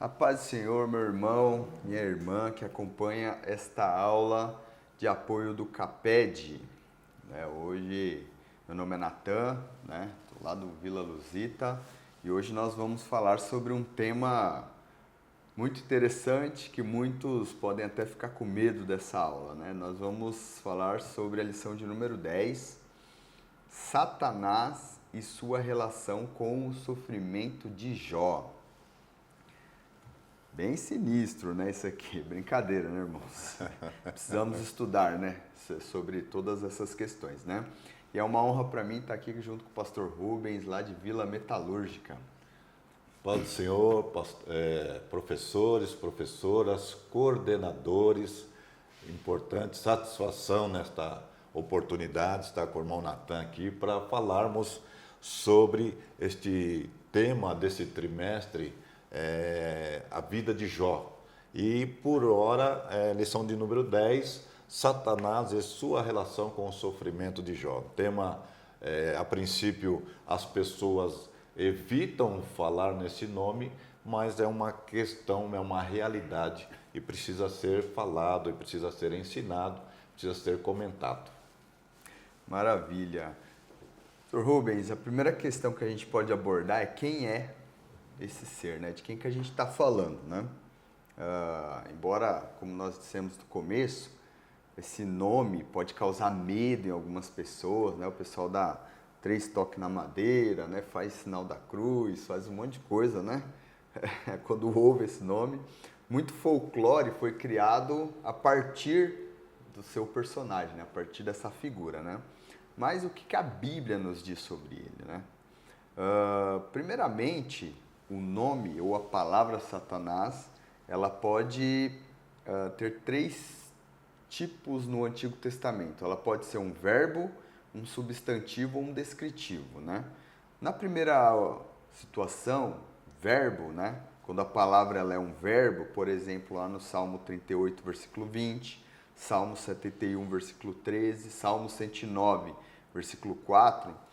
A paz do Senhor, meu irmão, minha irmã que acompanha esta aula de apoio do CAPED. Hoje, meu nome é Natan, estou lá do Vila Luzita, e hoje nós vamos falar sobre um tema muito interessante que muitos podem até ficar com medo dessa aula. Nós vamos falar sobre a lição de número 10, Satanás e sua relação com o sofrimento de Jó. Bem sinistro, isso aqui. Brincadeira, irmãos? Precisamos estudar, sobre todas essas questões, E é uma honra para mim estar aqui junto com o pastor Rubens, lá de Vila Metalúrgica. Paz do Senhor, professores, professoras, coordenadores, importante satisfação nesta oportunidade de estar com o irmão Natan aqui para falarmos sobre este tema desse trimestre, a vida de Jó. E por hora, lição de número 10, Satanás e sua relação com o sofrimento de Jó. O tema, a princípio, as pessoas evitam falar nesse nome, mas é uma questão, é uma realidade e precisa ser falado, e precisa ser ensinado, precisa ser comentado. Maravilha. Dr. Rubens, a primeira questão que a gente pode abordar é quem é esse ser, de quem que a gente está falando, embora, como nós dissemos no começo, esse nome pode causar medo em algumas pessoas, o pessoal dá 3 toques na madeira, faz sinal da cruz, faz um monte de coisa, quando ouve esse nome. Muito folclore foi criado a partir do seu personagem, a partir dessa figura, Mas o que a Bíblia nos diz sobre ele, Primeiramente, o nome ou a palavra Satanás, ela pode ter 3 tipos no Antigo Testamento. Ela pode ser um verbo, um substantivo ou um descritivo, Na primeira situação, verbo, quando a palavra ela é um verbo, por exemplo, lá no Salmo 38, versículo 20, Salmo 71, versículo 13, Salmo 109, versículo 4,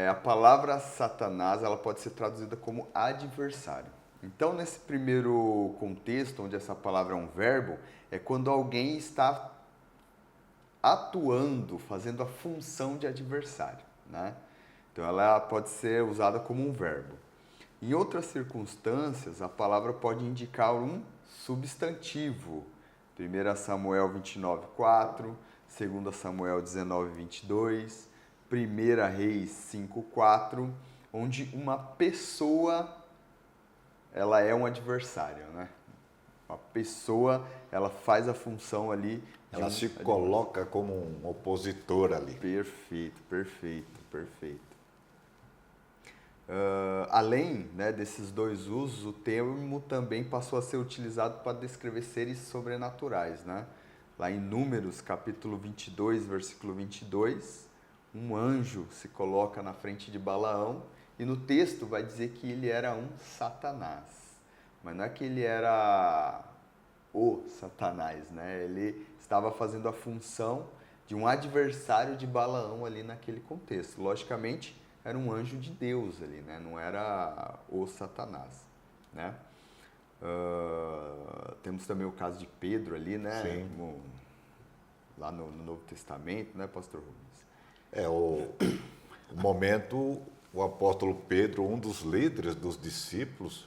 a palavra Satanás ela pode ser traduzida como adversário. Então, nesse primeiro contexto, onde essa palavra é um verbo, é quando alguém está atuando, fazendo a função de adversário, Então, ela pode ser usada como um verbo. Em outras circunstâncias, a palavra pode indicar um substantivo. 1 Samuel 29, 4, 2 Samuel 19, 22, 1 Reis 5, 4, onde uma pessoa ela é um adversário, Uma pessoa, ela faz a função ali. Ela se coloca como um opositor ali. Perfeito. Além desses 2 usos, o termo também passou a ser utilizado para descrever seres sobrenaturais, Lá em Números, capítulo 22, versículo 22, um anjo se coloca na frente de Balaão e no texto vai dizer que ele era um Satanás. Mas não é que ele era o Satanás, Ele estava fazendo a função de um adversário de Balaão ali naquele contexto. Logicamente, era um anjo de Deus ali, não era o Satanás, Temos também o caso de Pedro ali, Sim. Lá no Novo Testamento, pastor Rubens? O momento, o apóstolo Pedro, um dos líderes dos discípulos,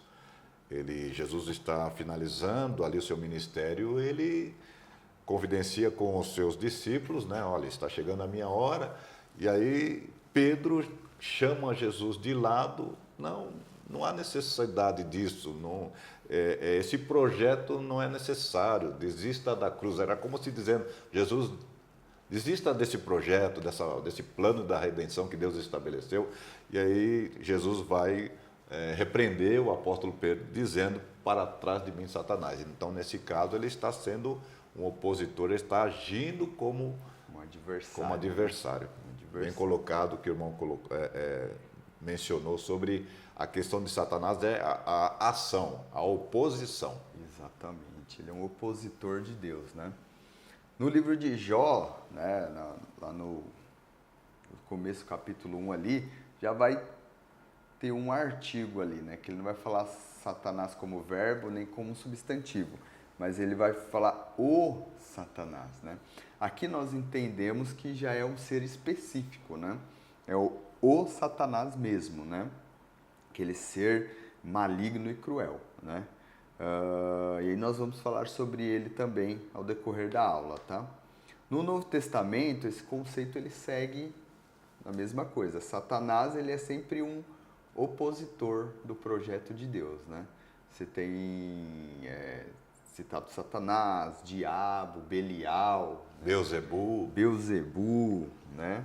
Jesus está finalizando ali o seu ministério, ele confidencia com os seus discípulos, olha, está chegando a minha hora, e aí Pedro chama Jesus de lado, não há necessidade disso, esse projeto não é necessário, desista da cruz. Era como se dizendo, Jesus, desista desse projeto, desse plano da redenção que Deus estabeleceu. E aí Jesus vai repreender o apóstolo Pedro, dizendo, para trás de mim, Satanás. Então, nesse caso, ele está sendo um opositor, ele está agindo como um adversário. Bem colocado, que o irmão mencionou sobre a questão de Satanás, é a ação, a oposição. Exatamente, ele é um opositor de Deus, No livro de Jó, lá no começo, capítulo 1 ali, já vai ter um artigo ali, que ele não vai falar Satanás como verbo nem como substantivo, mas ele vai falar o Satanás, né? Aqui nós entendemos que já é um ser específico, né? É o Satanás mesmo, né? Aquele ser maligno e cruel, né? E aí nós vamos falar sobre ele também ao decorrer da aula, tá? No Novo Testamento, esse conceito ele segue a mesma coisa. Satanás, ele é sempre um opositor do projeto de Deus, né? Você tem citado Satanás, Diabo, Belial, Beelzebu, né?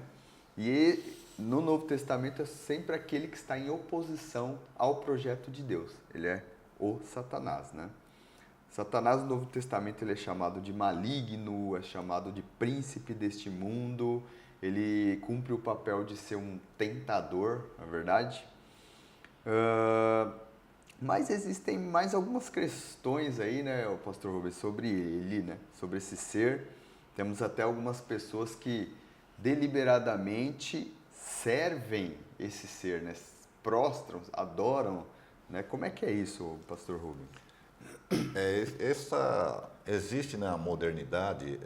E no Novo Testamento é sempre aquele que está em oposição ao projeto de Deus. Ele é o Satanás, né? Satanás no Novo Testamento ele é chamado de maligno, é chamado de príncipe deste mundo, ele cumpre o papel de ser um tentador, na verdade. Mas existem mais algumas questões aí, né, o pastor Rubens, sobre ele, né, sobre esse ser. Temos até algumas pessoas que deliberadamente servem esse ser, né, prostram, adoram, né? Como é que é isso, pastor Rubens? Existe na modernidade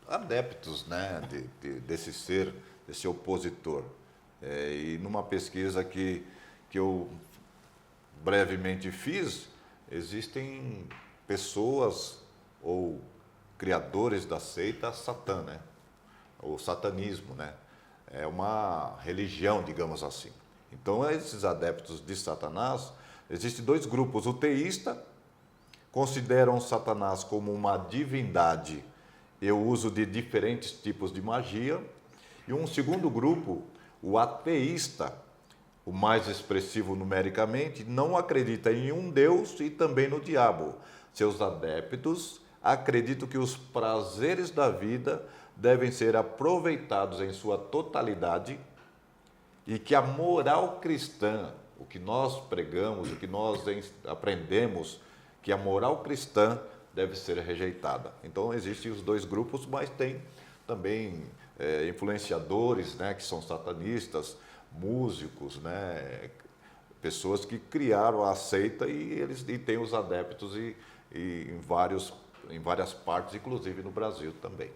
adeptos, né, desse ser, desse opositor. E numa pesquisa que eu brevemente fiz, existem pessoas ou criadores da seita Satã, né? O satanismo, né? É uma religião, digamos assim. Então, esses adeptos de Satanás, existem dois grupos. O teísta consideram Satanás como uma divindade e o uso de diferentes tipos de magia. E um segundo grupo, o ateísta, o mais expressivo numericamente, não acredita em um Deus e também no diabo. Seus adeptos acreditam que os prazeres da vida devem ser aproveitados em sua totalidade e que a moral cristã, o que nós pregamos, o que nós aprendemos, que a moral cristã deve ser rejeitada. Então, existem os dois grupos, mas tem também influenciadores, né, que são satanistas, músicos, né, pessoas que criaram a seita e têm os adeptos em várias partes, inclusive no Brasil também.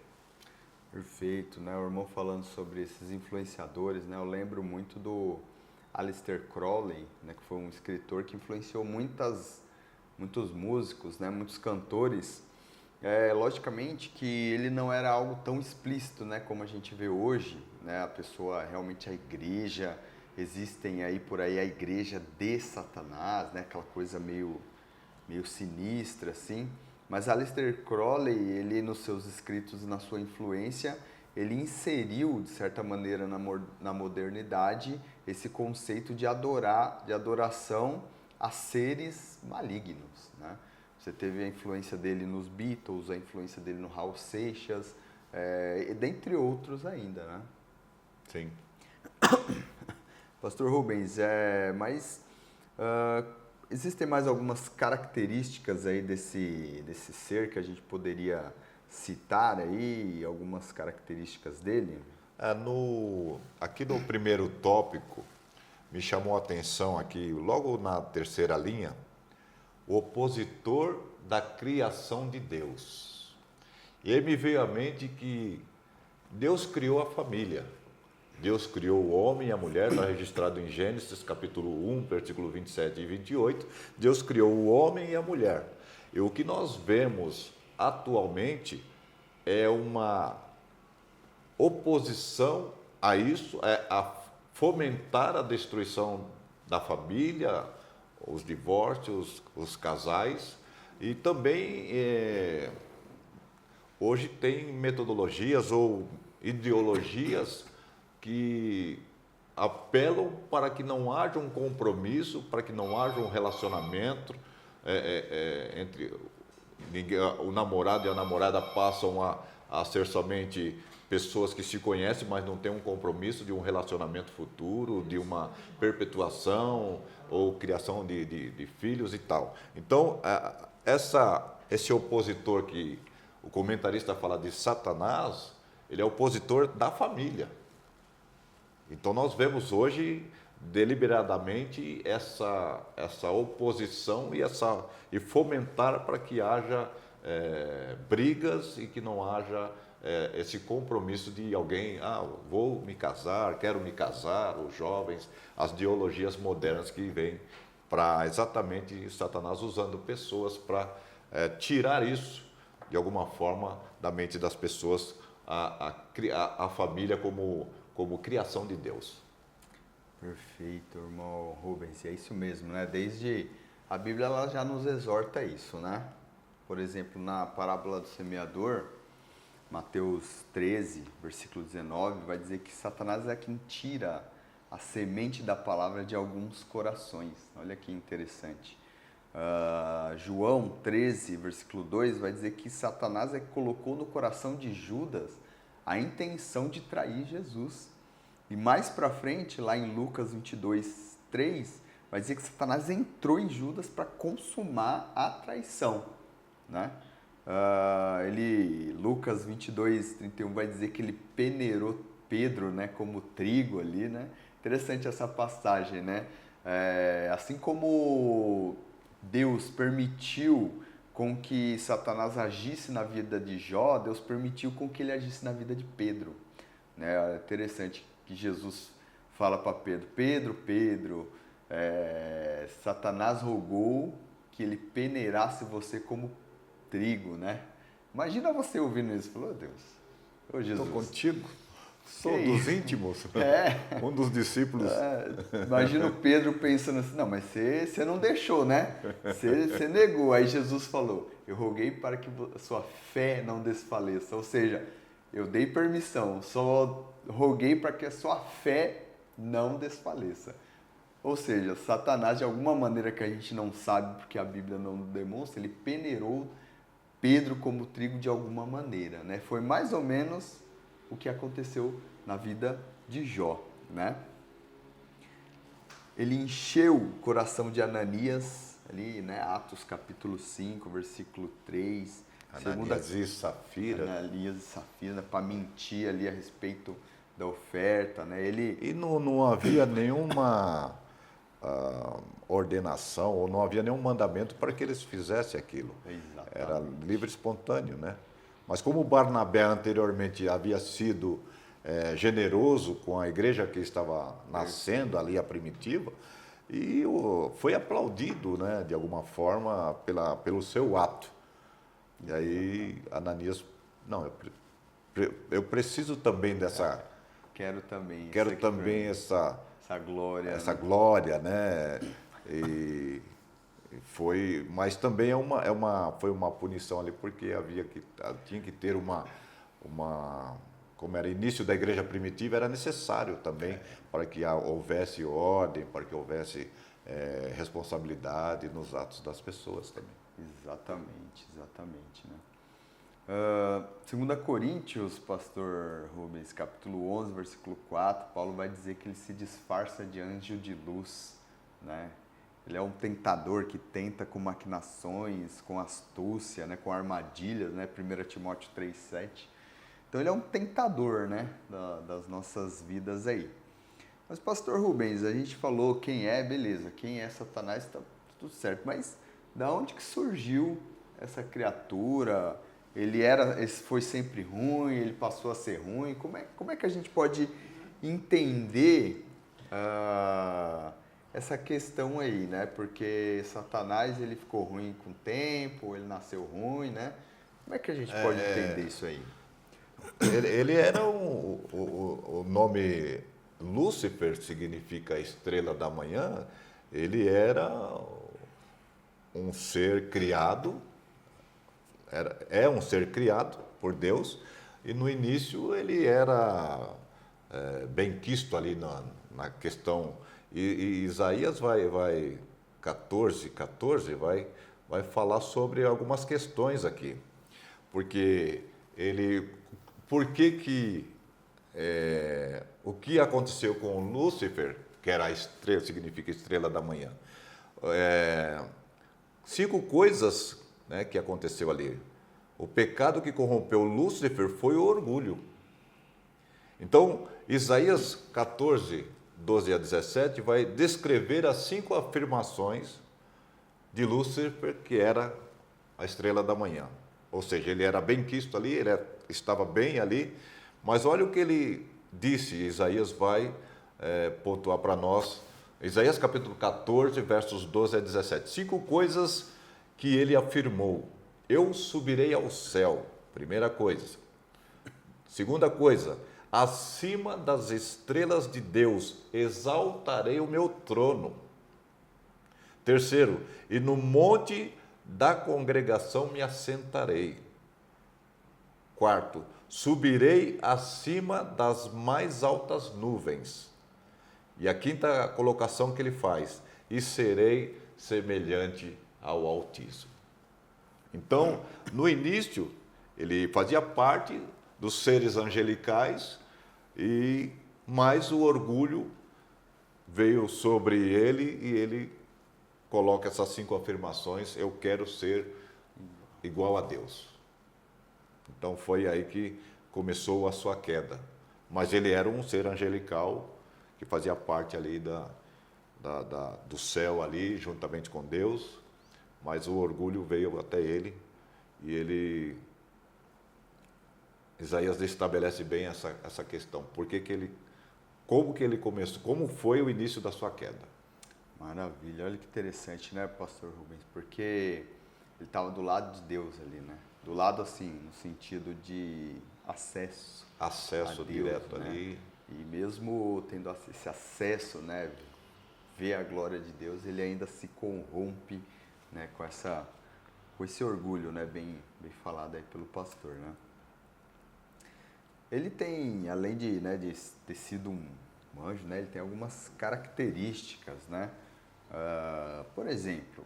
Perfeito, né? O irmão falando sobre esses influenciadores, né? Eu lembro muito do Aleister Crowley, né? Que foi um escritor que influenciou muitos músicos, né? Muitos cantores. Logicamente que ele não era algo tão explícito, né? Como a gente vê hoje, né? A pessoa realmente a igreja, existem aí por aí a igreja de Satanás, né? Aquela coisa meio sinistra assim. Mas Aleister Crowley, ele nos seus escritos e na sua influência, ele inseriu, de certa maneira, na modernidade, esse conceito de adoração a seres malignos, né? Você teve a influência dele nos Beatles, a influência dele no Raul Seixas, dentre outros ainda, né? Sim. Pastor Rubens, existem mais algumas características aí desse ser que a gente poderia citar aí, algumas características dele? Aqui no primeiro tópico, me chamou a atenção aqui, logo na terceira linha, o opositor da criação de Deus. E aí me veio à mente que Deus criou a família. Deus criou o homem e a mulher, está registrado em Gênesis, capítulo 1, versículo 27 e 28. Deus criou o homem e a mulher. E o que nós vemos atualmente é uma oposição a isso, a fomentar a destruição da família, os divórcios, os casais. E também, hoje tem metodologias ou ideologias que apelam para que não haja um compromisso, para que não haja um relacionamento entre o namorado e a namorada passam a ser somente pessoas que se conhecem, mas não têm um compromisso de um relacionamento futuro, de uma perpetuação ou criação de filhos e tal. Então, esse opositor que o comentarista fala de Satanás, ele é opositor da família. Então, nós vemos hoje deliberadamente essa oposição e fomentar para que haja brigas e que não haja esse compromisso de alguém, vou me casar, quero me casar, os jovens, as ideologias modernas que vêm para exatamente Satanás usando pessoas para tirar isso de alguma forma da mente das pessoas, a família como criação de Deus. Perfeito, irmão Rubens, é isso mesmo, né? Desde a Bíblia ela já nos exorta isso, né? Por exemplo, na parábola do semeador, Mateus 13, versículo 19, vai dizer que Satanás é quem tira a semente da palavra de alguns corações. Olha que interessante. João 13, versículo 2, vai dizer que Satanás é que colocou no coração de Judas a intenção de trair Jesus. E mais para frente, lá em Lucas 22, 3, vai dizer que Satanás entrou em Judas para consumar a traição, né? Lucas 22, 31 vai dizer que ele peneirou Pedro, né, como trigo ali, né? Interessante essa passagem, né? Assim como Deus permitiu com que Satanás agisse na vida de Jó, Deus permitiu com que ele agisse na vida de Pedro, né? É interessante que Jesus fala para Pedro, Pedro, Satanás rogou que ele peneirasse você como trigo, né? Imagina você ouvindo isso, falou, Deus, ô Jesus. Estou contigo, sou dos íntimos, um dos discípulos. Imagina o Pedro pensando assim, não, mas você não deixou, né? Você negou. Aí Jesus falou, eu roguei para que a sua fé não desfaleça, ou seja, eu dei permissão, só roguei para que a sua fé não desfaleça. Ou seja, Satanás, de alguma maneira que a gente não sabe, porque a Bíblia não demonstra, ele peneirou Pedro como trigo de alguma maneira, né? Foi mais ou menos o que aconteceu na vida de Jó, né? Ele encheu o coração de Ananias, ali, né? Atos capítulo 5, versículo 3. Ananias e Safira. Ananias e Safira, né? Para mentir ali a respeito da oferta, né? E não havia nenhuma ordenação, ou não havia nenhum mandamento para que eles fizessem aquilo. Exatamente. Era livre e espontâneo, né? Mas como Barnabé anteriormente havia sido generoso com a igreja que estava nascendo ali, a primitiva, e foi aplaudido, né, de alguma forma pelo seu ato. E aí Ananias, não, eu preciso também dessa... Quero também essa glória. Essa né? glória, né? E mas também foi uma punição ali, porque tinha que ter como era início da igreja primitiva, era necessário também para que houvesse ordem, para que houvesse responsabilidade nos atos das pessoas também. Exatamente, né? 2 Coríntios, pastor Rubens, capítulo 11, versículo 4, Paulo vai dizer que ele se disfarça de anjo de luz, né? Ele é um tentador que tenta com maquinações, com astúcia, né? Com armadilhas, né? 1 Timóteo 3,7. Então ele é um tentador, né? Das nossas vidas aí. Mas, pastor Rubens, a gente falou quem é, beleza, quem é Satanás, está tudo certo, mas da onde que surgiu essa criatura? Ele foi sempre ruim, ele passou a ser ruim. Como é que a gente pode entender essa questão aí, né? Porque Satanás, ele ficou ruim com o tempo, ele nasceu ruim, né? Como é que a gente pode entender isso aí? Ele era o nome Lúcifer, significa estrela da manhã. Ele era um ser criado, é um ser criado por Deus, e no início ele era benquisto ali na questão, e Isaías vai 14, vai falar sobre algumas questões aqui, porque o que aconteceu com Lúcifer, que era a estrela, significa estrela da manhã, 5 coisas, né, que aconteceu ali. O pecado que corrompeu Lúcifer foi o orgulho. Então, Isaías 14, 12 a 17, vai descrever as 5 afirmações de Lúcifer, que era a estrela da manhã. Ou seja, ele era bem quisto ali, estava bem ali, mas olha o que ele disse, Isaías vai pontuar para nós, Isaías capítulo 14, versos 12 a 17. 5 coisas que ele afirmou. Eu subirei ao céu, primeira coisa. Segunda coisa, acima das estrelas de Deus, exaltarei o meu trono. Terceiro, e no monte da congregação me assentarei. Quarto, subirei acima das mais altas nuvens. E a quinta colocação que ele faz, e serei semelhante ao Altíssimo. Então, no início, ele fazia parte dos seres angelicais, mas o orgulho veio sobre ele e ele coloca essas 5 afirmações: eu quero ser igual a Deus. Então foi aí que começou a sua queda. Mas ele era um ser angelical que fazia parte ali do céu ali, juntamente com Deus, mas o orgulho veio até ele e Isaías estabelece bem essa questão. Como que ele começou, como foi o início da sua queda? Maravilha, olha que interessante, né, pastor Rubens? Porque ele estava do lado de Deus ali, né? Do lado, assim, no sentido de acesso a Deus, direto, né? ali. E mesmo tendo esse acesso, né, ver a glória de Deus, ele ainda se corrompe, né, com esse orgulho, né, bem falado aí pelo pastor, né? Ele tem, além de ter sido um anjo, né, ele tem algumas características, né? Por exemplo,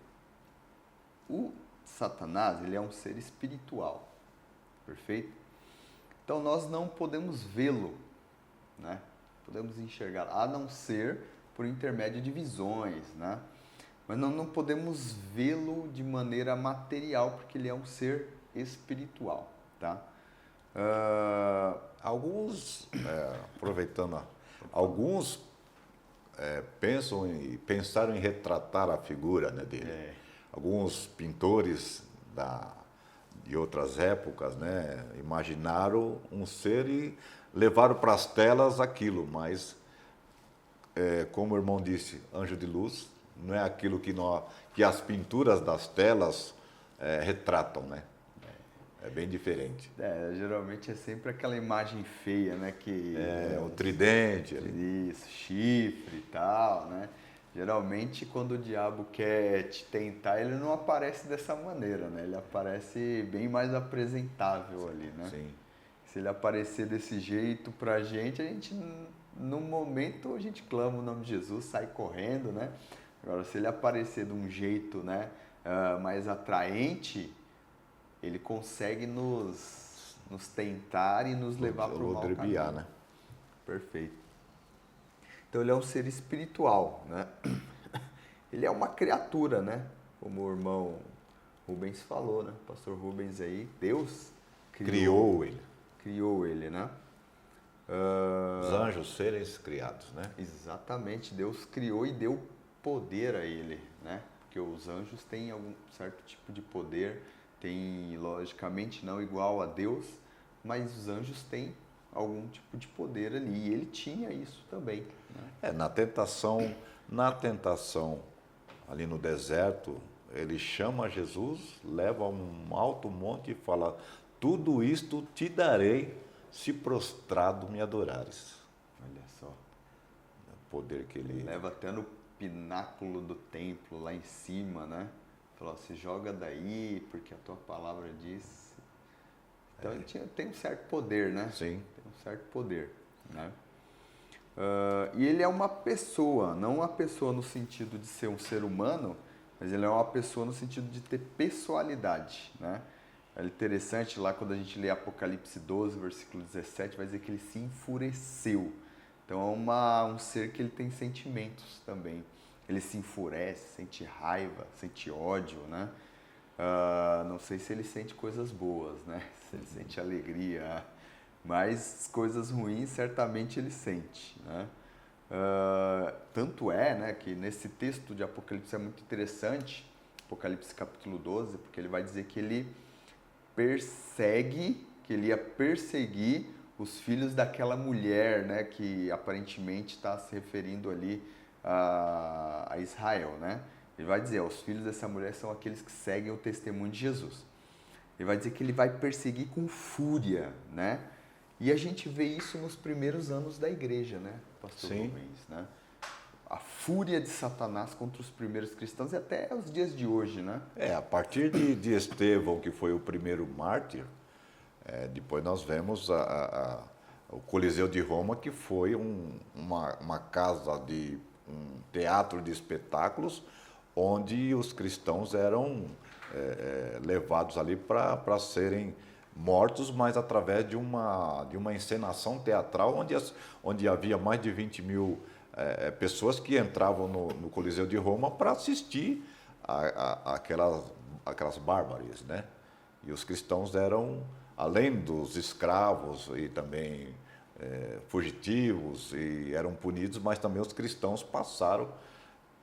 o Satanás, ele é um ser espiritual, perfeito? Então nós não podemos vê-lo, né? Podemos enxergar, a não ser por intermédio de visões, né? Mas não podemos vê-lo de maneira material, porque ele é um ser espiritual, tá? Aproveitando, alguns pensaram em retratar a figura, né, dele. Alguns pintores de outras épocas, né, imaginaram um ser e levaram para as telas aquilo, mas, como o irmão disse, anjo de luz, não é aquilo que as pinturas das telas retratam, né? É bem diferente. Geralmente é sempre aquela imagem feia, né? O tridente. Isso, chifre e tal, né? Geralmente quando o diabo quer te tentar, ele não aparece dessa maneira, né? Ele aparece bem mais apresentável ali, né? Sim. Se ele aparecer desse jeito pra gente, no momento, a gente clama o nome de Jesus, sai correndo, né? Agora, se ele aparecer de um jeito, né, mais atraente, ele consegue nos tentar e nos levar para o mau caminho. Né? Perfeito. Então ele é um ser espiritual, né? Ele é uma criatura, né? Como o irmão Rubens falou, né? O pastor Rubens aí, Deus criou ele. Criou ele, né? Os anjos seres criados, né? Exatamente, Deus criou e deu poder a ele, né? Porque os anjos têm algum certo tipo de poder, tem, logicamente, não igual a Deus, mas os anjos têm algum tipo de poder ali, e ele tinha isso também, né? Na tentação, ali no deserto, ele chama Jesus, leva a um alto monte e fala: tudo isto te darei se prostrado me adorares. Olha só. O poder que ele leva até no pináculo do templo, lá em cima, né? Falou: se joga daí, porque a tua palavra diz. Então ele tem um certo poder, né? Sim. Tem um certo poder, né? E ele é uma pessoa, não uma pessoa no sentido de ser um ser humano, mas ele é uma pessoa no sentido de ter pessoalidade, né? É interessante lá quando a gente lê Apocalipse 12, versículo 17, vai dizer que ele se enfureceu. Então é um ser que ele tem sentimentos também. Ele se enfurece, sente raiva, sente ódio, né? Não sei se ele sente coisas boas, né? Se ele sente alegria, mas coisas ruins certamente ele sente, né? Tanto é, né, que nesse texto de Apocalipse é muito interessante, Apocalipse capítulo 12, porque ele vai dizer que ele ia perseguir os filhos daquela mulher, né, que aparentemente está se referindo ali a Israel, né? Ele vai dizer, os filhos dessa mulher são aqueles que seguem o testemunho de Jesus. Ele vai dizer que ele vai perseguir com fúria, né? E a gente vê isso nos primeiros anos da igreja, né, pastor Rubens, né? A fúria de Satanás contra os primeiros cristãos e até os dias de hoje, né? A partir de Estevão, que foi o primeiro mártir, depois nós vemos o Coliseu de Roma, que foi uma casa um teatro de espetáculos, onde os cristãos eram levados ali para serem mortos, mas através de uma encenação teatral, onde havia mais de 20 mil pessoas que entravam no Coliseu de Roma para assistir aquelas bárbarias, né? E os cristãos eram, além dos escravos e também fugitivos, e eram punidos, mas também os cristãos passaram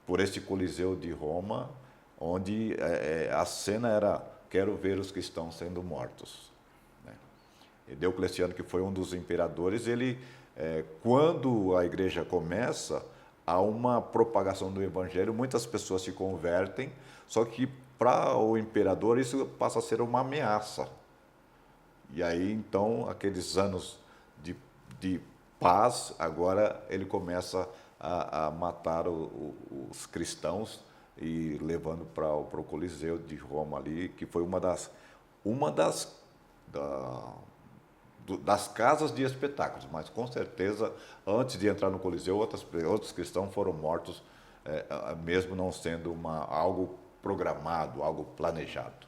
por esse Coliseu de Roma, onde a cena era: quero ver os cristãos sendo mortos. Né? E Diocleciano, que foi um dos imperadores, ele, quando a igreja começa, há uma propagação do evangelho, muitas pessoas se convertem, só que para o imperador isso passa a ser uma ameaça. E aí, então, aqueles anos de paz, agora ele começa a matar os cristãos e levando para o Coliseu de Roma ali, que foi uma das casas de espetáculos, mas com certeza, antes de entrar no Coliseu, outros cristãos foram mortos, mesmo não sendo algo programado, algo planejado.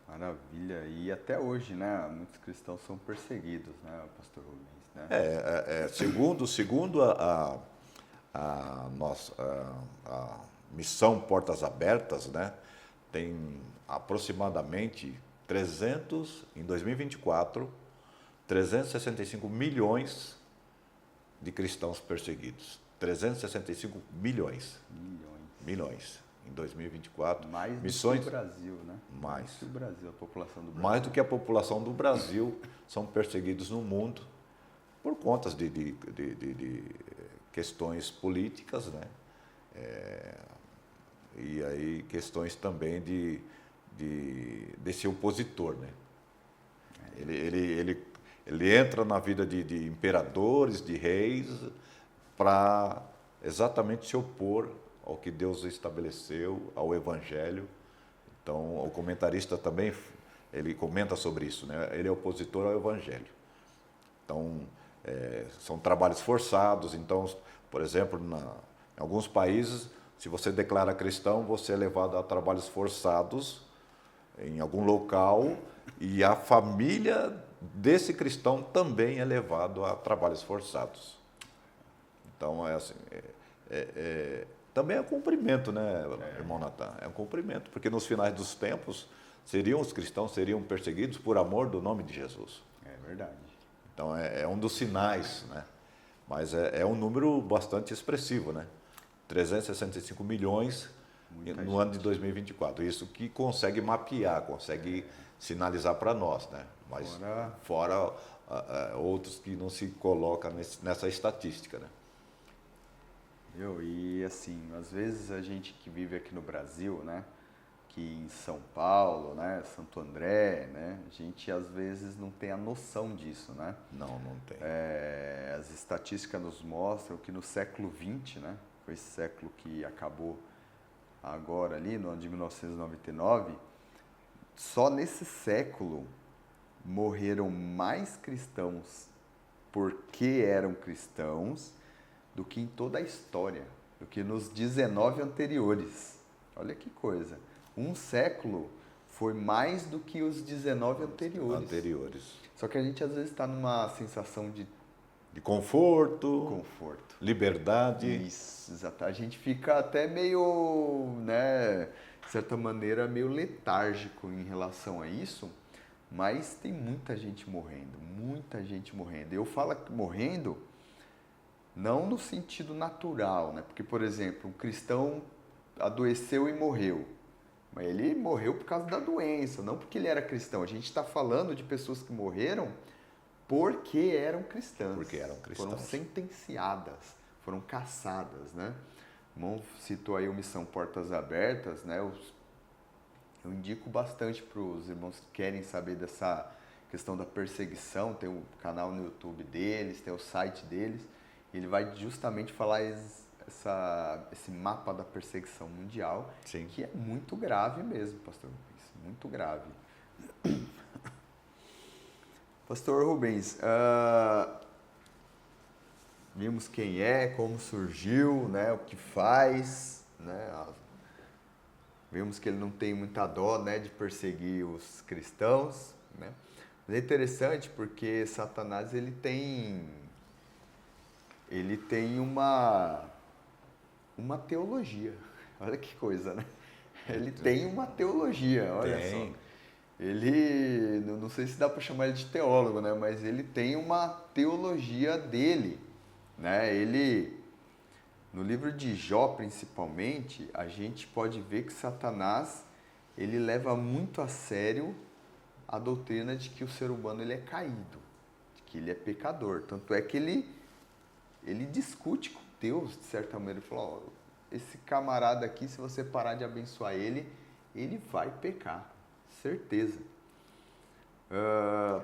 Maravilha. E até hoje, né, muitos cristãos são perseguidos, né, pastor Rubens, né? Segundo a nossa a missão Portas Abertas, né, tem aproximadamente em 2024, 365 milhões de cristãos perseguidos. 365 milhões. Milhões. Em 2024. Mais missões, do que o Brasil, né? Mais que o Brasil, a população do Brasil. Mais do que a população do Brasil são perseguidos no mundo por conta de questões políticas, né? E aí questões também desse opositor, né? Ele entra na vida de imperadores, de reis, para exatamente se opor ao que Deus estabeleceu, ao Evangelho. Então, o comentarista também, ele comenta sobre isso, né? Ele é opositor ao Evangelho. Então, são trabalhos forçados. Então, por exemplo, em alguns países, se você declara cristão, você é levado a trabalhos forçados em algum local, e a família desse cristão também é levado a trabalhos forçados. Então, também é um cumprimento, né, irmão Natan? É um cumprimento, porque nos finais dos tempos, os cristãos seriam perseguidos por amor do nome de Jesus. É verdade. Então, é um dos sinais, né? Mas é um número bastante expressivo, né? 365 milhões no ano de 2024. Isso que consegue mapear, consegue sinalizar para nós, né? Mas fora outros que não se colocam nessa estatística, né? E assim, às vezes a gente que vive aqui no Brasil, né, que em São Paulo, né, Santo André, né, a gente às vezes não tem a noção disso, né? Não tem. As estatísticas nos mostram que no século XX, né, foi esse século que acabou agora ali, no ano de 1999, só nesse século morreram mais cristãos porque eram cristãos do que em toda a história, do que nos 19 anteriores. Olha que coisa. Um século foi mais do que os 19 anteriores. Só que a gente às vezes está numa sensação de conforto, liberdade. Isso, exato. A gente fica até meio, né, de certa maneira, meio letárgico em relação a isso, mas tem muita gente morrendo, muita gente morrendo. Eu falo morrendo Não no sentido natural, né? Porque, por exemplo, um cristão adoeceu e morreu. Mas ele morreu por causa da doença, não porque ele era cristão. A gente está falando de pessoas que morreram porque eram cristãs. Porque eram cristãos. Foram sentenciadas, foram caçadas, né? O irmão citou aí o Missão Portas Abertas, né? Eu indico bastante para os irmãos que querem saber dessa questão da perseguição. Tem o canal no YouTube deles, tem o site deles. Ele vai justamente falar esse mapa da perseguição mundial, Sim. que é muito grave mesmo, pastor Rubens, muito grave. Pastor Rubens, vimos quem é, como surgiu, né, o que faz, né, vimos que ele não tem muita dó, né, de perseguir os cristãos, né. Mas é interessante porque Satanás ele tem uma teologia. Olha que coisa, né? Ele tem uma teologia, olha só. Ele, não sei se dá para chamar ele de teólogo, né? Mas ele tem uma teologia dele, né? Ele, no livro de Jó, principalmente, a gente pode ver que Satanás, ele leva muito a sério a doutrina de que o ser humano ele é caído, de que ele é pecador. Tanto é que ele discute com Deus, de certa maneira. Ele fala, ó, esse camarada aqui, se você parar de abençoar ele, ele vai pecar, certeza.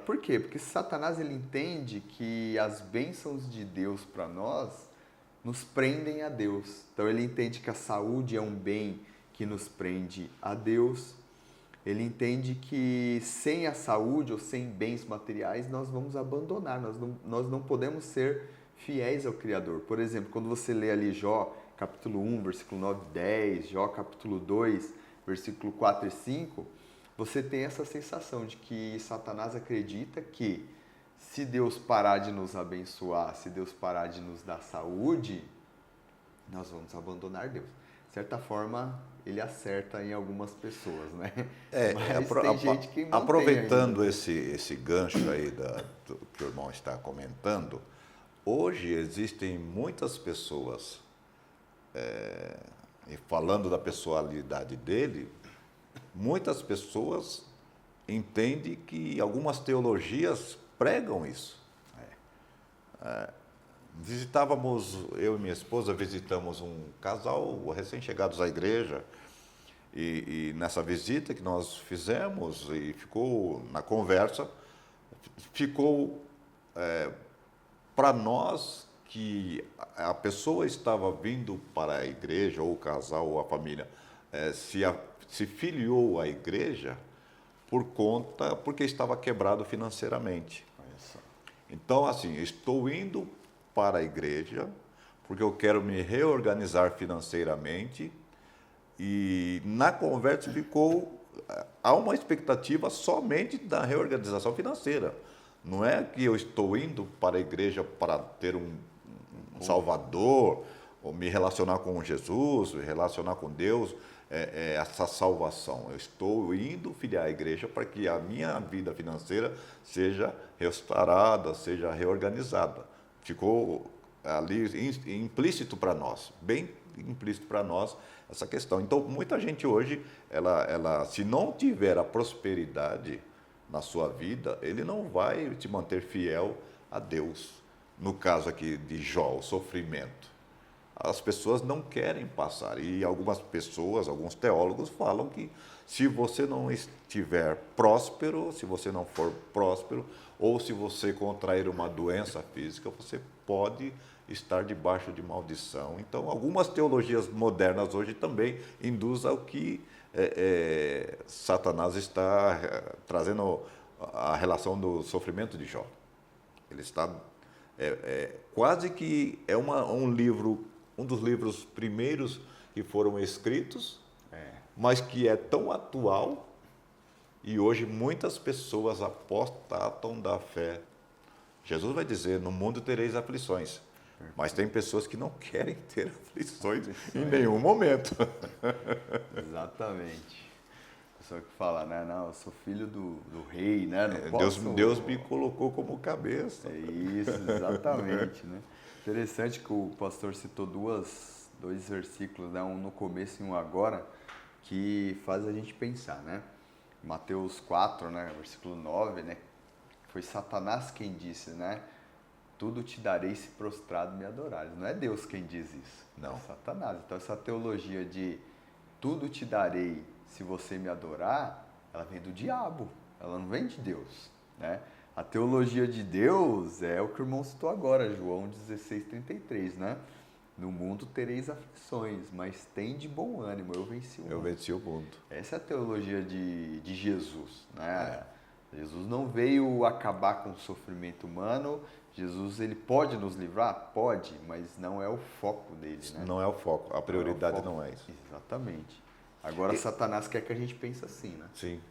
Por quê? Porque Satanás ele entende que as bênçãos de Deus para nós nos prendem a Deus. Então ele entende que a saúde é um bem que nos prende a Deus. Ele entende que sem a saúde ou sem bens materiais nós vamos abandonar, nós não podemos ser fiéis ao Criador. Por exemplo, quando você lê ali Jó, capítulo 1, versículo 9 e 10, Jó, capítulo 2, versículo 4 e 5, você tem essa sensação de que Satanás acredita que se Deus parar de nos abençoar, se Deus parar de nos dar saúde, nós vamos abandonar Deus. De certa forma, ele acerta em algumas pessoas, né? Mas tem gente que mantém aproveitando ainda. esse gancho aí do que o irmão está comentando, hoje existem muitas pessoas, e falando da personalidade dele, muitas pessoas entendem que algumas teologias pregam isso. Eu e minha esposa visitamos um casal recém-chegados à igreja, e nessa visita que nós fizemos, e ficou na conversa, ficou para nós que a pessoa estava vindo para a igreja, ou o casal, ou a família, se filiou à igreja porque estava quebrado financeiramente. Então, assim, estou indo para a igreja porque eu quero me reorganizar financeiramente, e na conversa há uma expectativa somente da reorganização financeira. Não é que eu estou indo para a igreja para ter um Salvador, ou me relacionar com Jesus, me relacionar com Deus, essa salvação. Eu estou indo filiar à igreja para que a minha vida financeira seja restaurada, seja reorganizada. Ficou ali implícito para nós, bem implícito para nós essa questão. Então, muita gente hoje, ela se não tiver a prosperidade na sua vida, ele não vai te manter fiel a Deus. No caso aqui de Jó, o sofrimento. As pessoas não querem passar, e algumas pessoas, alguns teólogos falam que se você não estiver próspero, se você não for próspero, ou se você contrair uma doença física, você pode estar debaixo de maldição. Então, algumas teologias modernas hoje também induzem ao que Satanás está trazendo a relação do sofrimento de Jó. Ele está quase que um livro, um dos livros primeiros que foram escritos, mas que é tão atual, e hoje muitas pessoas apostatam da fé. Jesus vai dizer, no mundo tereis aflições, mas tem pessoas que não querem ter aflições em nenhum momento. Exatamente. pessoa que fala, né? Não, eu sou filho do rei, né? Não Deus me colocou como cabeça. É isso, exatamente, né? Interessante que o pastor citou dois versículos, né? Um no começo e um agora, que faz a gente pensar, né? Mateus 4, né? Versículo 9, né? Foi Satanás quem disse, né? Tudo te darei se prostrado me adorares. Não é Deus quem diz isso, Não. é Satanás. Então essa teologia de tudo te darei se você me adorar, ela vem do diabo, ela não vem de Deus, né? A teologia de Deus é o que o irmão citou agora, João 16:33, né? No mundo tereis aflições, mas tem de bom ânimo, eu venci o mundo. Eu venci o mundo. Essa é a teologia de Jesus, né? Jesus não veio acabar com o sofrimento humano. Jesus, ele pode nos livrar? Pode, mas não é o foco dele, né? Não é o foco, a prioridade não é isso. Exatamente. Agora, Satanás quer que a gente pense assim, né? Sim.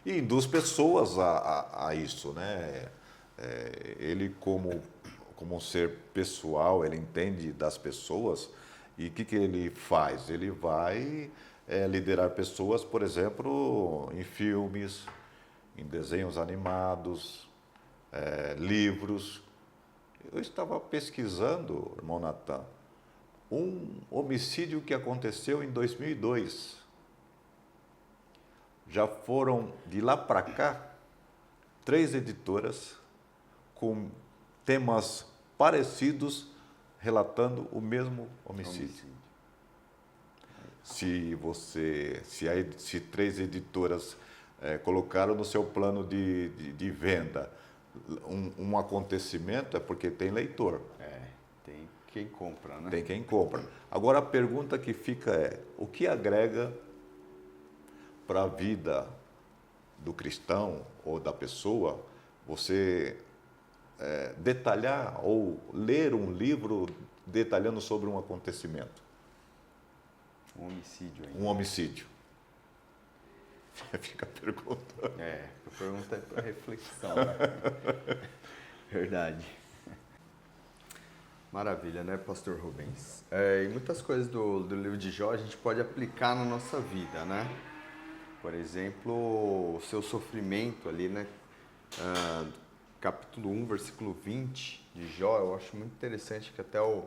E induz pessoas a isso, né? Ele como um ser pessoal, ele entende das pessoas e o que ele faz? Ele vai liderar pessoas, por exemplo, em filmes, em desenhos animados, livros. Eu estava pesquisando, irmão Natan, um homicídio que aconteceu em 2002. Já foram, de lá para cá, 3 editoras com temas parecidos relatando o mesmo homicídio. Se 3 editoras colocaram no seu plano de venda um acontecimento, é porque tem leitor. Tem quem compra, né? Tem quem compra. Agora a pergunta que fica é, o que agrega para a vida do cristão ou da pessoa você detalhar ou ler um livro detalhando sobre um acontecimento? Um homicídio aí. Um homicídio. Fica a pergunta. A pergunta é para reflexão, né? Verdade. Maravilha, né, pastor Rubens? E muitas coisas do livro de Jó a gente pode aplicar na nossa vida, né? Por exemplo, o seu sofrimento ali, né? Capítulo 1, versículo 20 de Jó, eu acho muito interessante que até o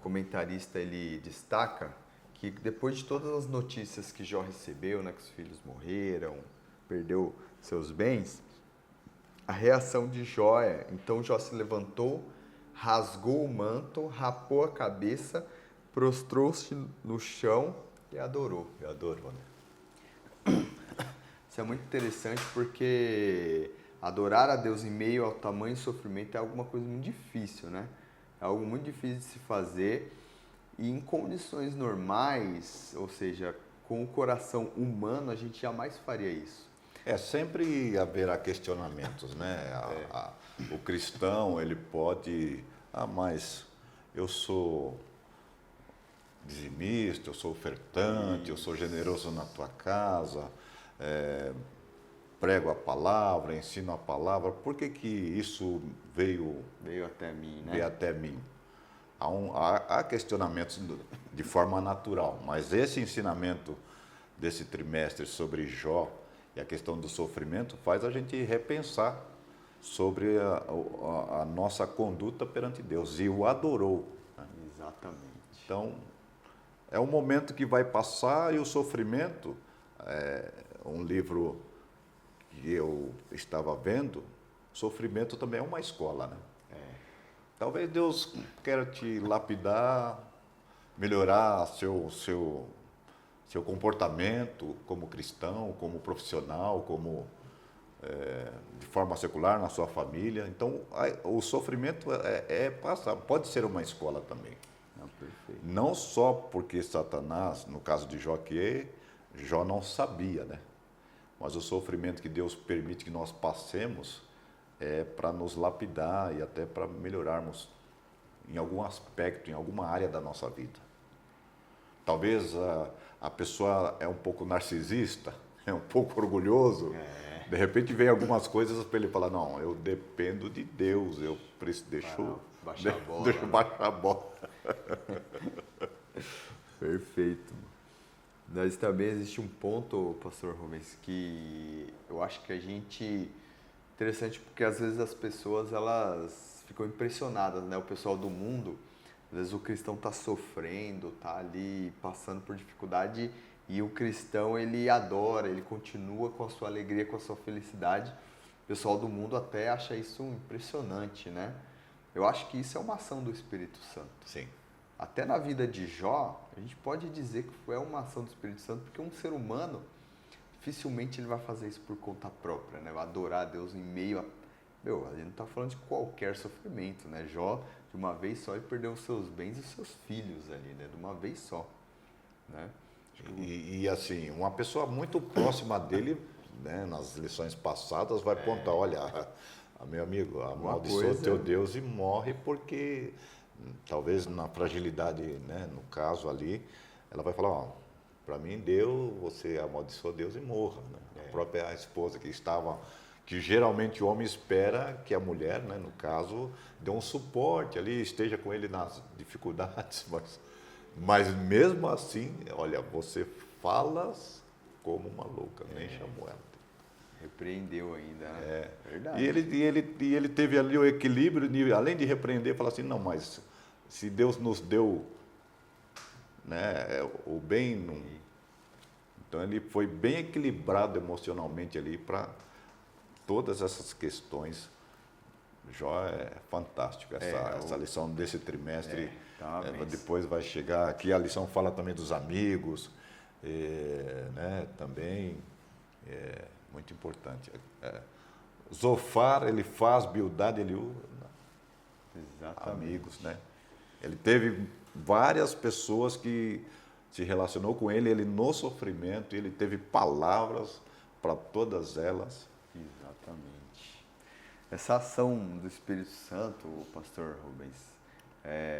comentarista ele destaca que depois de todas as notícias que Jó recebeu, né, que os filhos morreram, perdeu seus bens, a reação de Jó então Jó se levantou, rasgou o manto, rapou a cabeça, prostrou-se no chão e adorou. Eu adoro, né? Isso é muito interessante porque adorar a Deus em meio ao tamanho sofrimento é alguma coisa muito difícil, né? É algo muito difícil de se fazer e em condições normais, ou seja, com o coração humano, a gente jamais faria isso. Sempre haverá questionamentos, né? O cristão, ele pode, mas eu sou dizimista, eu sou ofertante, eu sou generoso na tua casa, prego a palavra, ensino a palavra. Por que isso veio até mim, né? Veio até mim? Há questionamentos de forma natural, mas esse ensinamento desse trimestre sobre Jó e a questão do sofrimento faz a gente repensar sobre a nossa conduta perante Deus, e o adorou. Né? Exatamente. Então, é um momento que vai passar, e o sofrimento, um livro que eu estava vendo, sofrimento também é uma escola, né? Talvez Deus queira te lapidar, melhorar seu comportamento como cristão, como profissional, de forma secular na sua família. Então, o sofrimento pode ser uma escola também. Perfeito. Não só porque Satanás, no caso de Jó, Jó não sabia, né? Mas o sofrimento que Deus permite que nós passemos é para nos lapidar e até para melhorarmos em algum aspecto, em alguma área da nossa vida. Talvez a pessoa é um pouco narcisista, é um pouco orgulhoso. De repente vem algumas coisas para ele falar, não, eu dependo de Deus, deixa eu baixar a bola. Perfeito. Mas também existe um ponto, pastor Rubens, que eu acho que a gente... Interessante porque às vezes as pessoas, elas ficam impressionadas, né? O pessoal do mundo, às vezes o cristão está sofrendo, está ali passando por dificuldade e o cristão, ele adora, ele continua com a sua alegria, com a sua felicidade. O pessoal do mundo até acha isso impressionante, né? Eu acho que isso é uma ação do Espírito Santo. Sim. Até na vida de Jó, a gente pode dizer que foi uma ação do Espírito Santo, porque um ser humano, dificilmente ele vai fazer isso por conta própria, né? Vai adorar a Deus em meio a... Meu, a gente não está falando de qualquer sofrimento, né? Jó, de uma vez só, ele perdeu os seus bens e os seus filhos ali, né? De uma vez só, né? E assim, uma pessoa muito próxima dele, né, nas lições passadas, vai apontar, olha, meu amigo, amaldiçoa o teu Deus e morre porque, talvez na fragilidade, né, no caso ali, ela vai falar, ó, para mim deu, você amaldiçoa Deus e morra. Né? A própria esposa que estava, que geralmente o homem espera que a mulher, né, no caso, dê um suporte ali, esteja com ele nas dificuldades, mas mesmo assim, olha, você falas como uma louca, nem chamou ela. Repreendeu ainda, né? Verdade. E ele teve ali o equilíbrio, além de repreender, falar assim, não, mas se Deus nos deu, né, o bem, então ele foi bem equilibrado emocionalmente ali para todas essas questões. Jó é fantástico, essa lição desse trimestre. Depois vai chegar aqui, a lição fala também dos amigos, né, também muito importante. Zofar, ele faz, Bildade, ele amigos, né? Ele teve várias pessoas que se relacionou com ele, ele no sofrimento, ele teve palavras para todas elas. Exatamente. Essa ação do Espírito Santo, pastor Rubens,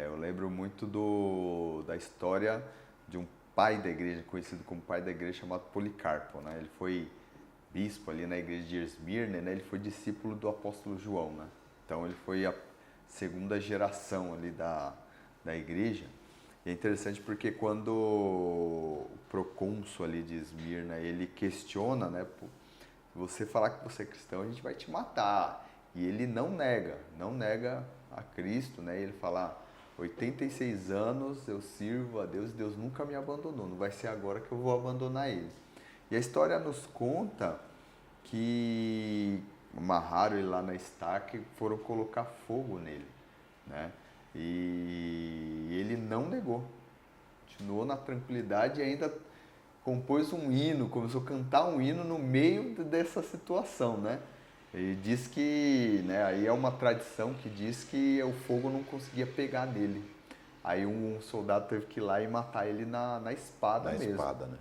eu lembro muito da história de um pai da igreja, conhecido como pai da igreja, chamado Policarpo, né? Ele foi bispo ali na igreja de Esmirna, né? Ele foi discípulo do apóstolo João, né? Então ele foi a segunda geração ali da igreja. E é interessante porque quando o procônsul ali de Esmirna, ele questiona, né? Se você falar que você é cristão, a gente vai te matar. E ele não nega a Cristo, né? Ele fala, 86 anos eu sirvo a Deus e Deus nunca me abandonou. Não vai ser agora que eu vou abandonar ele. E a história nos conta que amarraram ele lá na estaca e foram colocar fogo nele, né? E ele não negou, continuou na tranquilidade e ainda compôs um hino, começou a cantar um hino no meio dessa situação, né? E diz que, né, aí é uma tradição que diz que o fogo não conseguia pegar nele. Aí um soldado teve que ir lá e matar ele na espada mesmo. Na espada, né?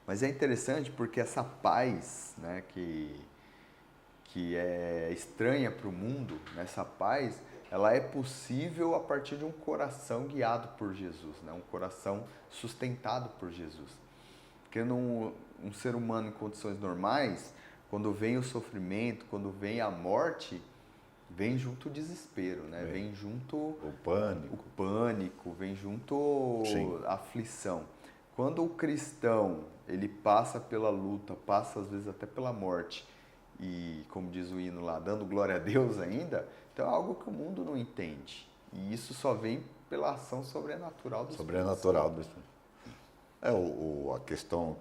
Mas é interessante porque essa paz, né, que é estranha para o mundo, essa paz, ela é possível a partir de um coração guiado por Jesus, né, um coração sustentado por Jesus. Porque um ser humano em condições normais, quando vem o sofrimento, quando vem a morte, vem junto o desespero, né? Vem junto o pânico, vem junto a aflição. Quando o cristão, ele passa pela luta, passa às vezes até pela morte, e como diz o hino lá, dando glória a Deus ainda, então é algo que o mundo não entende. E isso só vem pela ação sobrenatural do Espírito Santo. A questão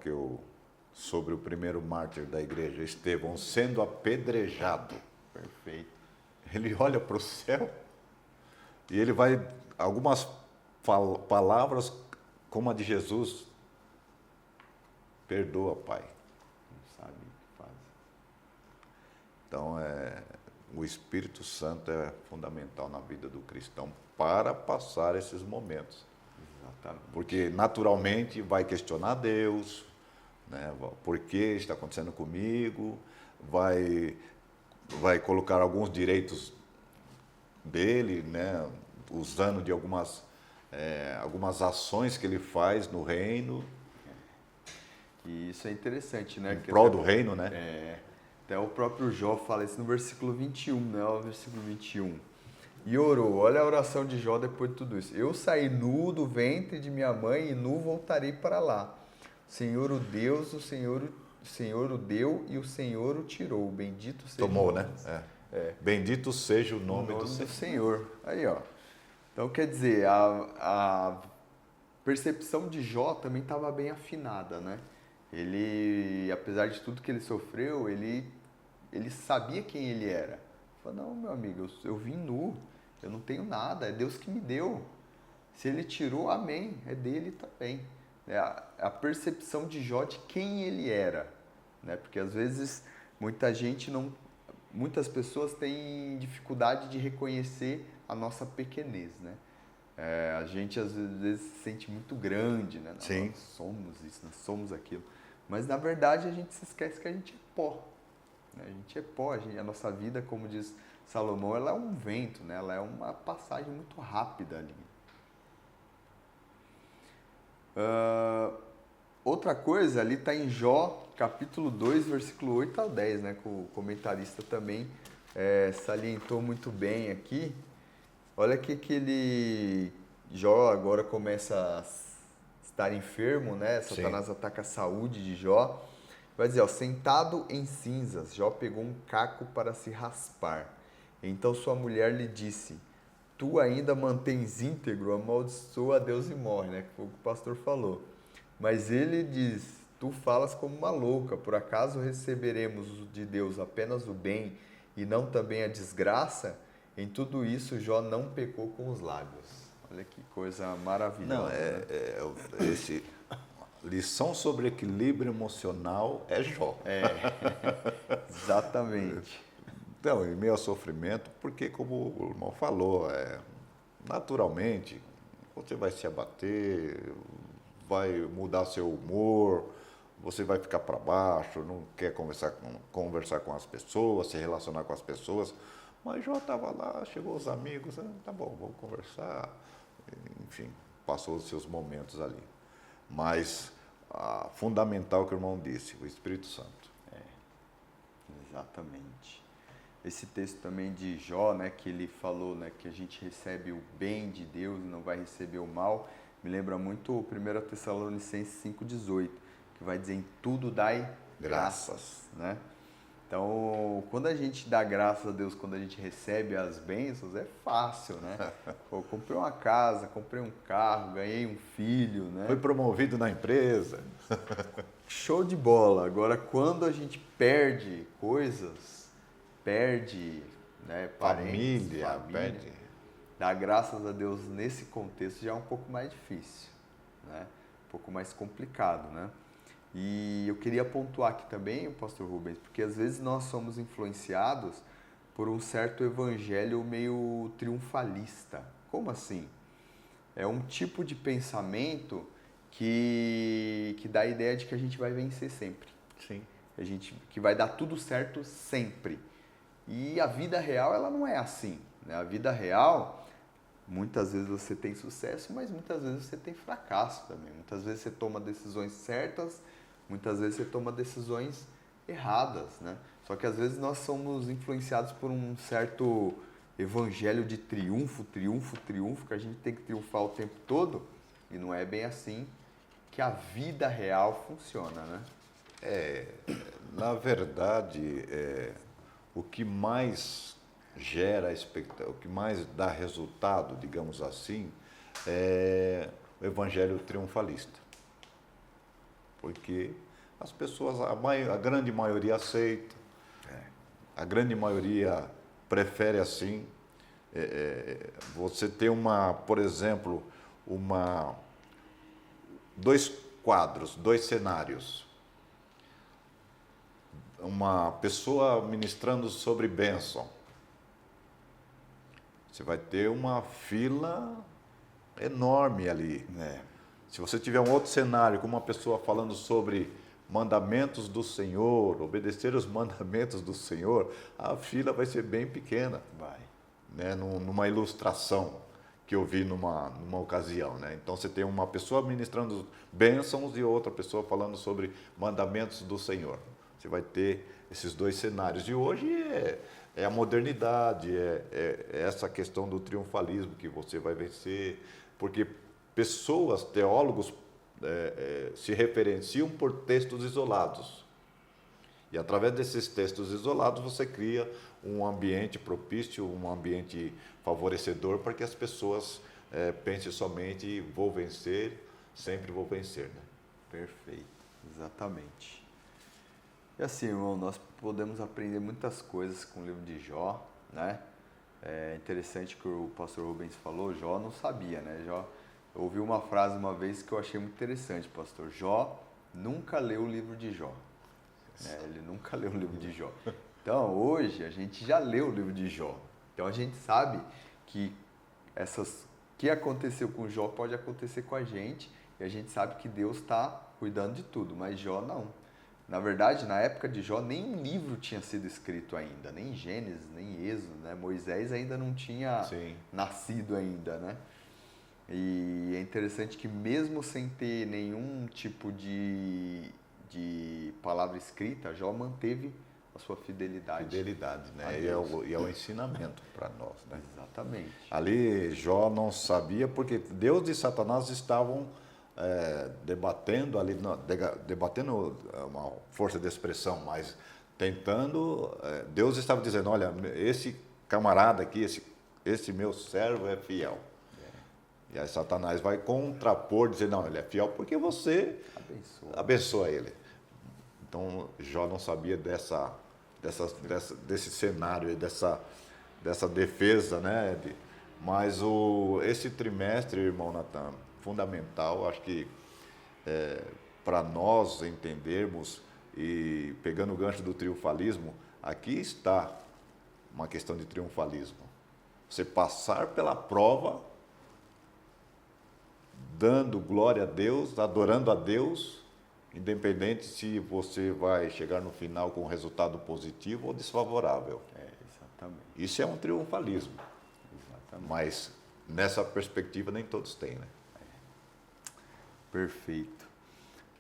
sobre o primeiro mártir da igreja, Estevão, sendo apedrejado. Perfeito. Ele olha para o céu e ele vai, algumas palavras como a de Jesus, perdoa, Pai. Não sabe o que faz. Então, o Espírito Santo é fundamental na vida do cristão para passar esses momentos. Exatamente. Porque, naturalmente, vai questionar Deus, né? Por que está acontecendo comigo? Vai colocar alguns direitos dele, né? Usando de algumas ações que ele faz no reino. E isso é interessante, né? Em prol do reino, né? Até o próprio Jó fala isso no versículo 21, né? O versículo 21. E orou, olha a oração de Jó depois de tudo isso. Eu saí nu do ventre de minha mãe e nu voltarei para lá. Senhor o Deus, o Senhor o deu e o Senhor o tirou. Bendito seja Tomou, o né? nome. Bendito seja o O nome do nome do Senhor. Senhor. Aí, ó. Então, quer dizer, a percepção de Jó também estava bem afinada, né? Ele, apesar de tudo que ele sofreu, ele sabia quem ele era. Ele falou, não, meu amigo, eu vim nu, eu não tenho nada, é Deus que me deu. Se ele tirou, amém, é dele também. É a percepção de Jó de quem ele era, né? Porque às vezes muitas pessoas têm dificuldade de reconhecer a nossa pequenez, né? A gente às vezes se sente muito grande, né? Não, Sim. nós somos isso, nós somos aquilo. Mas na verdade a gente se esquece que a gente é pó, né? A gente é pó, a nossa vida, como diz Salomão, ela é um vento, né? Ela é uma passagem muito rápida ali. Outra coisa, ali está em Jó, capítulo 2, versículo 8 ao 10, né? Que o comentarista também salientou muito bem aqui. Olha que Jó agora começa a estar enfermo, né? Satanás ataca a saúde de Jó. Vai dizer, ó, sentado em cinzas, Jó pegou um caco para se raspar. Então sua mulher lhe disse, tu ainda mantens íntegro, amaldiçoa a Deus e morre, né? Que foi o que o pastor falou. Mas ele diz, tu falas como uma louca, por acaso receberemos de Deus apenas o bem e não também a desgraça? Em tudo isso, Jó não pecou com os lábios. Olha que coisa maravilhosa. Não, esse lição sobre equilíbrio emocional é Jó. Exatamente. Então, em meio ao sofrimento, porque como o irmão falou, naturalmente você vai se abater, vai mudar seu humor, você vai ficar para baixo, não quer conversar com as pessoas, se relacionar com as pessoas. Mas Jó estava lá, chegou os amigos, tá bom, vamos conversar. Enfim, passou os seus momentos ali. Mas fundamental que o irmão disse, o Espírito Santo. Exatamente. Esse texto também de Jó, né, que ele falou, né, que a gente recebe o bem de Deus e não vai receber o mal, me lembra muito 1 Tessalonicenses 5,18, que vai dizer, em tudo dai graças, né? Então, quando a gente dá graças a Deus, quando a gente recebe as bênçãos, é fácil, né? Pô, comprei uma casa, comprei um carro, ganhei um filho, né? Foi promovido na empresa. Show de bola. Agora, quando a gente perde coisas, perde, né, parentes, Família, perde. dar graças a Deus nesse contexto já é um pouco mais difícil, né? Um pouco mais complicado, né? E eu queria pontuar aqui também, pastor Rubens, porque às vezes nós somos influenciados por um certo evangelho meio triunfalista. Como assim? É um tipo de pensamento que dá a ideia de que a gente vai vencer sempre. Sim. Que vai dar tudo certo sempre. E a vida real, ela não é assim, né? A vida real, muitas vezes você tem sucesso, mas muitas vezes você tem fracasso também. Muitas vezes você toma decisões certas, muitas vezes você toma decisões erradas, né? Só que às vezes nós somos influenciados por um certo evangelho de triunfo, que a gente tem que triunfar o tempo todo, e não é bem assim que a vida real funciona, né? Na verdade, o que mais gera expectativa, o que mais dá resultado, digamos assim, é o evangelho triunfalista. Porque as pessoas, a grande maioria aceita, a grande maioria prefere assim. Você ter por exemplo, dois quadros, dois cenários. Uma pessoa ministrando sobre bênção. Você vai ter uma fila enorme ali. Se você tiver um outro cenário com uma pessoa falando sobre mandamentos do Senhor, obedecer os mandamentos do Senhor, a fila vai ser bem pequena. Vai. Né? Numa ilustração que eu vi numa ocasião. Né? Então você tem uma pessoa ministrando bênçãos e outra pessoa falando sobre mandamentos do Senhor. Você vai ter esses dois cenários. E hoje é a modernidade, é essa questão do triunfalismo que você vai vencer, porque teólogos se referenciam por textos isolados. E através desses textos isolados você cria um ambiente propício, um ambiente favorecedor para que as pessoas pensem somente vou vencer, sempre vou vencer. Né? Perfeito, exatamente. E assim, irmão, nós podemos aprender muitas coisas com o livro de Jó, né? É interessante que o pastor Rubens falou, Jó não sabia, né? Jó, eu ouvi uma frase uma vez que eu achei muito interessante, pastor. Jó nunca leu o livro de Jó. Né? Ele nunca leu o livro de Jó. Então, hoje, a gente já leu o livro de Jó. Então, a gente sabe que que aconteceu com Jó pode acontecer com a gente. E a gente sabe que Deus está cuidando de tudo, mas Jó não. Na verdade, na época de Jó, nem um livro tinha sido escrito ainda, nem Gênesis, nem Êxodo, né? Moisés ainda não tinha nascido ainda, né? E é interessante que mesmo sem ter nenhum tipo de palavra escrita, Jó manteve a sua fidelidade. Fidelidade, né? E é o ensinamento para nós, né? Exatamente. Ali Jó não sabia porque Deus e Satanás estavam debatendo ali, debatendo uma força de expressão, mas tentando, Deus estava dizendo, olha, esse camarada aqui, esse meu servo é fiel. E aí Satanás vai contrapor, dizer, não, ele é fiel porque você abençoa ele. Então Jó não sabia desse cenário, dessa defesa, né? Mas esse trimestre, irmão Natan, fundamental, acho que para nós entendermos e pegando o gancho do triunfalismo, aqui está uma questão de triunfalismo. Você passar pela prova, dando glória a Deus, adorando a Deus, independente se você vai chegar no final com um resultado positivo ou desfavorável. Exatamente. Isso é um triunfalismo. Exatamente. Mas nessa perspectiva nem todos têm, né? Perfeito.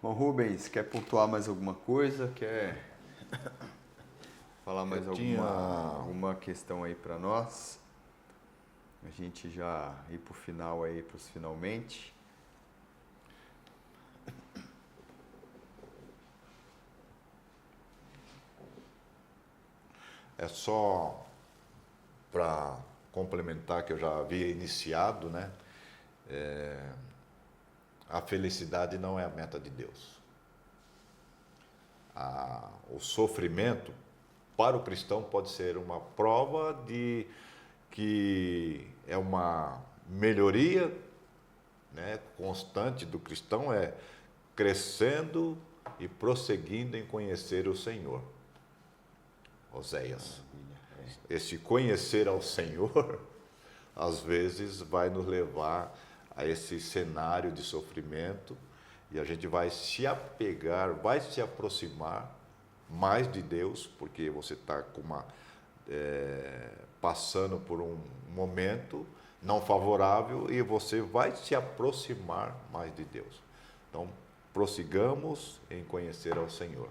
Bom, Rubens, quer pontuar mais alguma coisa? Quer falar mais alguma questão aí para nós? A gente já ir para o final aí, para os finalmente. É só para complementar que eu já havia iniciado, né? A felicidade não é a meta de Deus. O sofrimento para o cristão pode ser uma prova de que é uma melhoria, né, constante do cristão, crescendo e prosseguindo em conhecer o Senhor. Oséias. Esse conhecer ao Senhor, às vezes, vai nos levar a esse cenário de sofrimento e a gente vai se apegar, vai se aproximar mais de Deus, porque você está passando por um momento não favorável e você vai se aproximar mais de Deus. Então, prossigamos em conhecer ao Senhor,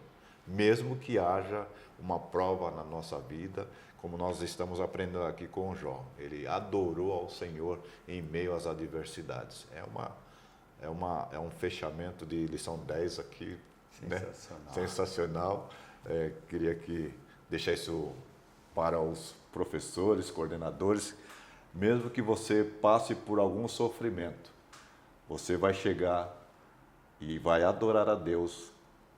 mesmo que haja uma prova na nossa vida, como nós estamos aprendendo aqui com o Jó. Ele adorou ao Senhor em meio às adversidades. É um fechamento de lição 10 aqui. Sensacional. Né? Sensacional. Queria deixar isso para os professores, coordenadores. Mesmo que você passe por algum sofrimento, você vai chegar e vai adorar a Deus.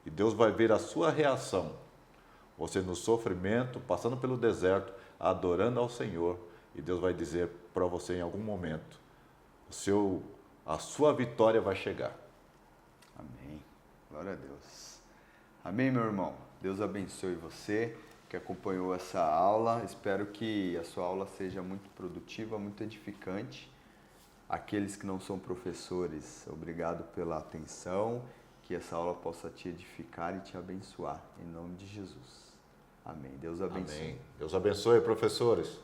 E Deus vai ver a sua reação. Você no sofrimento, passando pelo deserto, adorando ao Senhor. E Deus vai dizer para você em algum momento, a sua vitória vai chegar. Amém. Glória a Deus. Amém, meu irmão. Deus abençoe você que acompanhou essa aula. Espero que a sua aula seja muito produtiva, muito edificante. Aqueles que não são professores, obrigado pela atenção. Que essa aula possa te edificar e te abençoar. Em nome de Jesus. Amém. Deus abençoe. Amém. Deus abençoe, professores.